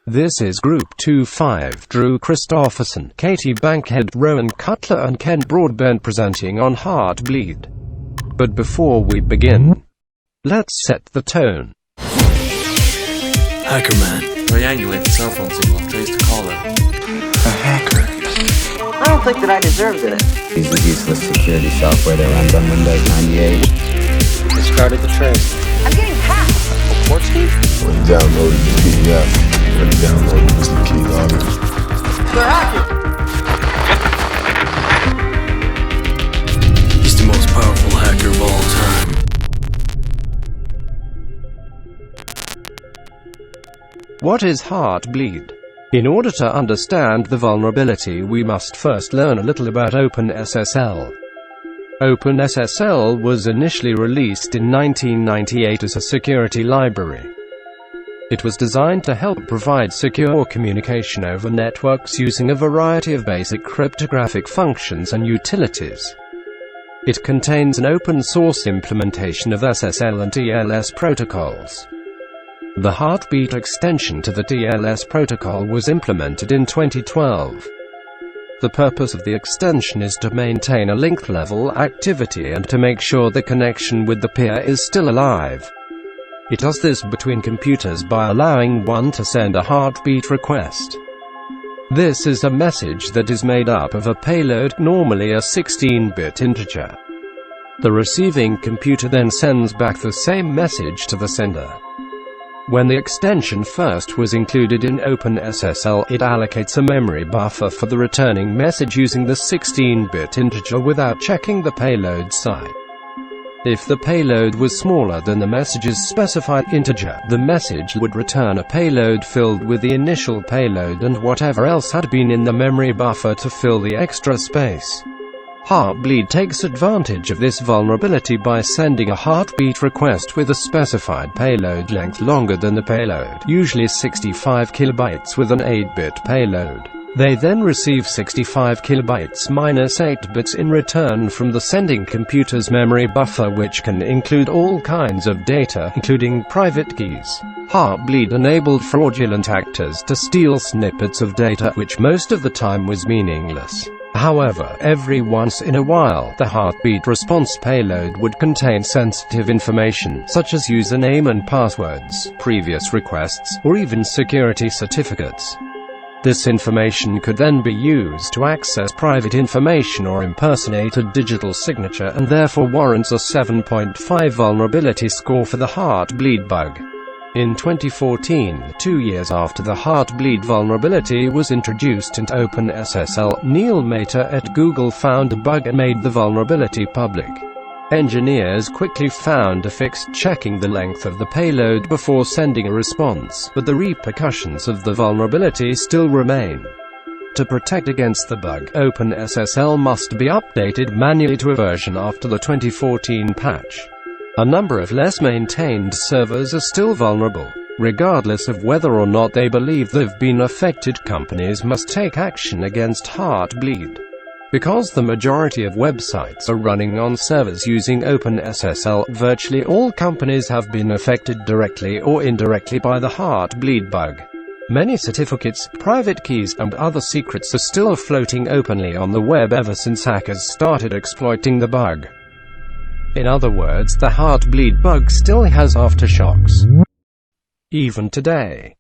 This is Group 2-5, Drew Christopherson, Katie Bankhead, Rowan Cutler and Ken Broadbent presenting on Heartbleed. But before we begin, let's set the tone. Hacker man. Triangulate the cell phone signal and trace the caller. A hacker. I don't think that I deserve this. Use the useless security software that runs on Windows 98. Discarded the trace. I'm getting hacked. Report Steve? When you downloaded the PDF, when you downloaded was the keylogger. They're hacking. He's the most powerful hacker of all time. What is Heartbleed? In order to understand the vulnerability, we must first learn a little about OpenSSL. OpenSSL was initially released in 1998 as a security library. It was designed to help provide secure communication over networks using a variety of basic cryptographic functions and utilities. It contains an open-source implementation of SSL and TLS protocols. The Heartbeat extension to the TLS protocol was implemented in 2012. The purpose of the extension is to maintain a link-level activity and to make sure the connection with the peer is still alive. It does this between computers by allowing one to send a heartbeat request. This is a message that is made up of a payload, normally a 16-bit integer. The receiving computer then sends back the same message to the sender. When the extension first was included in OpenSSL, it allocates a memory buffer for the returning message using the 16-bit integer without checking the payload size. If the payload was smaller than the message's specified integer, the message would return a payload filled with the initial payload and whatever else had been in the memory buffer to fill the extra space. Heartbleed takes advantage of this vulnerability by sending a heartbeat request with a specified payload length longer than the payload, usually 65 kilobytes with an 8-bit payload. They then receive 65 kilobytes minus 8 bits in return from the sending computer's memory buffer, which can include all kinds of data, including private keys. Heartbleed enabled fraudulent actors to steal snippets of data, which most of the time was meaningless. However, every once in a while, the heartbeat response payload would contain sensitive information, such as username and passwords, previous requests, or even security certificates. This information could then be used to access private information or impersonate a digital signature, and therefore warrants a 7.5 vulnerability score for the Heartbleed bug. In 2014, 2 years after the Heartbleed vulnerability was introduced into OpenSSL, Neil Mater at Google found a bug and made the vulnerability public. Engineers quickly found a fix checking the length of the payload before sending a response, but the repercussions of the vulnerability still remain. To protect against the bug, OpenSSL must be updated manually to a version after the 2014 patch. A number of less maintained servers are still vulnerable. Regardless of whether or not they believe they've been affected, companies must take action against Heartbleed. Because the majority of websites are running on servers using OpenSSL, virtually all companies have been affected directly or indirectly by the Heartbleed bug. Many certificates, private keys, and other secrets are still floating openly on the web ever since hackers started exploiting the bug. In other words, the Heartbleed bug still has aftershocks. Even today.